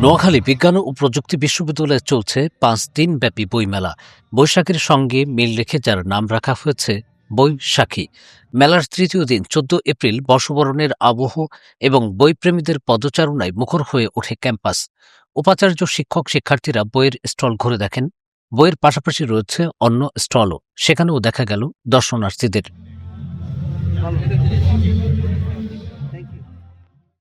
নোয়াখালী বিজ্ঞান ও প্রযুক্তি বিশ্ববিদ্যালয়ে চলছে 5 দিনব্যাপী বইমেলা। বৈশাখীর সঙ্গে মিল রেখে যার নাম রাখা হয়েছে বৈশাখী। মেলার তৃতীয় দিন 14 এপ্রিল বর্ষবরণের আবহ এবং বইপ্রেমীদের পদচারণায় মুখর হয়ে ওঠে ক্যাম্পাস। উপাচার্য, শিক্ষক, শিক্ষার্থীরা বইয়ের স্টল ঘুরে দেখেন। বইয়ের পাশাপাশি রয়েছে অন্য স্টলও, সেখানেও দেখা গেল দর্শনার্থীদের।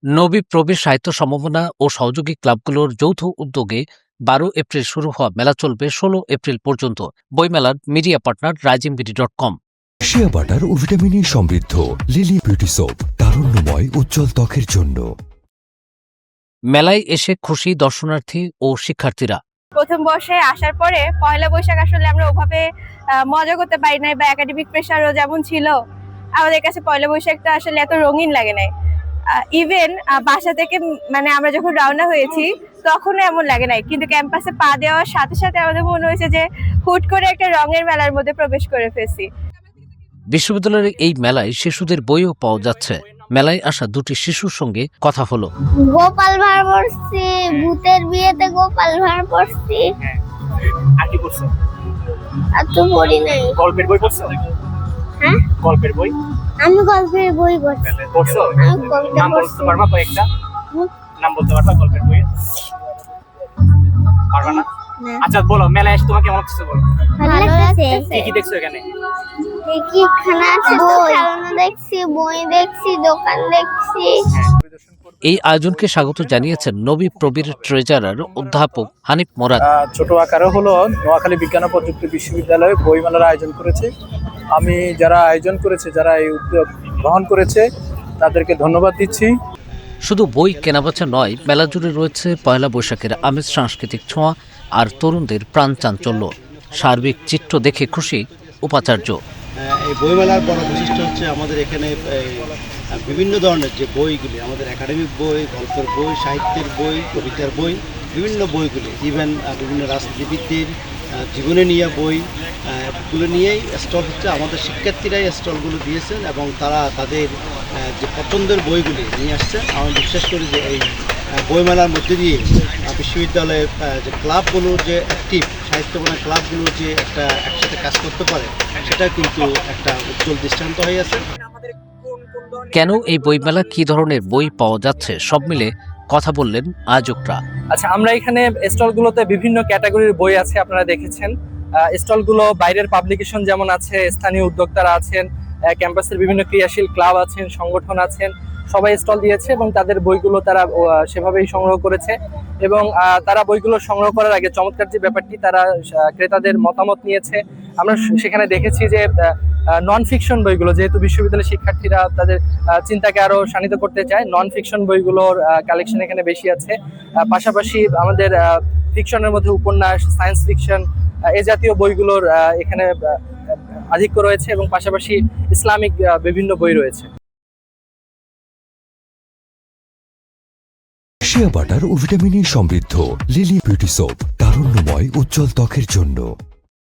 নবী প্রবীর সাহিত্য সমমনা ও সহযোগী ক্লাবগুলোর যৌথ উদ্যোগে 12 এপ্রিল শুরু হওয়া মেলা চলবে 16 এপ্রিল পর্যন্ত। বইমেলার মিডিয়া পার্টনার রাইজিংবিডি.com। শিয়া বাটার ও ভিটামিনে সমৃদ্ধ লিলি বিউটি সোপ, তারুণ্যময় উজ্জ্বল ত্বকের জন্য। মেলায় এসে খুশি দর্শনার্থী ও শিক্ষার্থীরা। প্রথম বর্ষে আসার পরে পয়লা বৈশাখ আসলে আমরা ওভাবে মজা করতে পারি নাই, বা একাডেমিক প্রেশারও যেমন ছিল, আমাদের কাছে পয়লা বৈশাখটা আসলে এত রঙিন লাগে নাই। ইভেন বাসা থেকে মানে আমরা যখন রওনা হয়েছি তখনও এমন লাগে নাই, কিন্তু ক্যাম্পাসে পা দেওয়ার সাথে সাথে আমাদের মনে হয়েছে যে হুট করে একটা রঙের মেলার মধ্যে প্রবেশ করে ফেলছি। বিশ্ববিদ্যালয়ের এই মেলায় শিশুদের বইও পাওয়া যাচ্ছে। মেলায় আসা দুটি শিশুর সঙ্গে কথা হলো। গোপাল ভাঁড় পড়ছি, ভূতের বিয়েতে গোপাল ভাঁড় পড়ছি। আর কি পড়ছো? আর তো পড়ি নাই। গল্পের বই পড়ছো? হ্যাঁ, গল্পের বই। আমি গল্পের বই পড়ছি। পড়ছো? আমি কবিতা নাম পড়ছি। বলতে পারবা কয়েকটা? নাম বলতে পারবা গল্পের বই? পারবা না? আচ্ছা বলো, মেলায় এসে তোমার কেমন লাগছে বলো। ভালো লাগছে। কি কি দেখছো এখানে? কি খানা আছে, তো খেলনা দেখছি, বই দেখছি, দোকান দেখছি। এই আয়োজনকে স্বাগত জানিয়েছেন নবী প্রবীর ট্রেজারার অধ্যাপক হানিফ মোরাদ। ছোট আকারে হলো নোয়াখালী বিজ্ঞান ও প্রযুক্তি বিশ্ববিদ্যালয়ে বইমেলার আয়োজন করেছে। আমি যারা আয়োজন করেছে, যারা এই উদ্যোগ গ্রহণ করেছে, তাদেরকে ধন্যবাদ দিচ্ছি। শুধু বই কেনাবেচা নয়, মেলা জুড়ে রয়েছে পয়লা বৈশাখের আমেজ, সাংস্কৃতিক ছোঁয়া আর তরুণদের প্রাণ চাঞ্চল্য। সার্বিক চিত্র দেখে খুশি উপাচার্য। এই বইমেলার বড় বৈশিষ্ট্য হচ্ছে আমাদের এখানে বিভিন্ন ধরনের যে বইগুলি, আমাদের একাডেমিক বই, গল্পের বই, সাহিত্যের বই, কবিতার বই, বিভিন্ন বইগুলি, ইভেন বিভিন্ন রাজনীতিবিদদের জীবনে নিয়ে বইগুলো নিয়েই স্টল হচ্ছে। আমাদের শিক্ষার্থীরাই স্টলগুলো দিয়েছেন এবং তারা তাদের যে পছন্দের বইগুলি নিয়ে আসছেন। আমি বিশ্বাস করি যে এই বইমেলার মধ্যে দিয়ে বিশ্ববিদ্যালয়ের যে ক্লাবগুলোর যে অ্যাক্টিভ সাহিত্যবান ক্লাবগুলোর যে একটা একসাথে কাজ করতে পারে, সেটা কিন্তু একটা উজ্জ্বল দৃষ্টান্ত হয়ে আছে। কেন এই বইমেলা, কি ধরনের বই পাওয়া যাচ্ছে, সব মিলে কথা বললেন আয়োজকরা। আচ্ছা, আমরা এখানে স্টলগুলোতে বিভিন্ন ক্যাটাগরির বই আছে, আপনারা দেখেছেন। স্টলগুলো বাইরের পাবলিকেশন যেমন আছে, স্থানীয় উদ্যোক্তারা আছেন, ক্যাম্পাসের বিভিন্ন ক্রিয়াশীল ক্লাব আছেন, সংগঠন আছেন, সবাই স্টল দিয়েছে এবং তাদের বইগুলো তারা সেভাবেই সংগ্রহ করেছে। এবং তারা বইগুলো সংগ্রহ করার আগে চমৎকার যে ব্যাপারটি, তারা ক্রেতাদের মতামত নিয়েছে। আমরা সেখানে দেখেছি যে নন ফিকশন বইগুলো, যেহেতু বিশ্ববিদ্যালয়ের শিক্ষার্থীরা তাদের চিন্তাকে আরো শানিত করতে চায়, নন ফিকশন বইগুলোর কালেকশন এখানে বেশি আছে। পাশাপাশি আমাদের ফিকশনের মধ্যে উপন্যাস, সায়েন্স ফিকশন, এ জাতীয় বইগুলোর এখানে আধিক্য রয়েছে এবং পাশাপাশি ইসলামিক বিভিন্ন বই রয়েছে। শিয়া বাটার ও ভিটামিনে সমৃদ্ধ লিলি বিউটি সোপ, তারুণ্যময় উজ্জ্বল ত্বকের জন্য।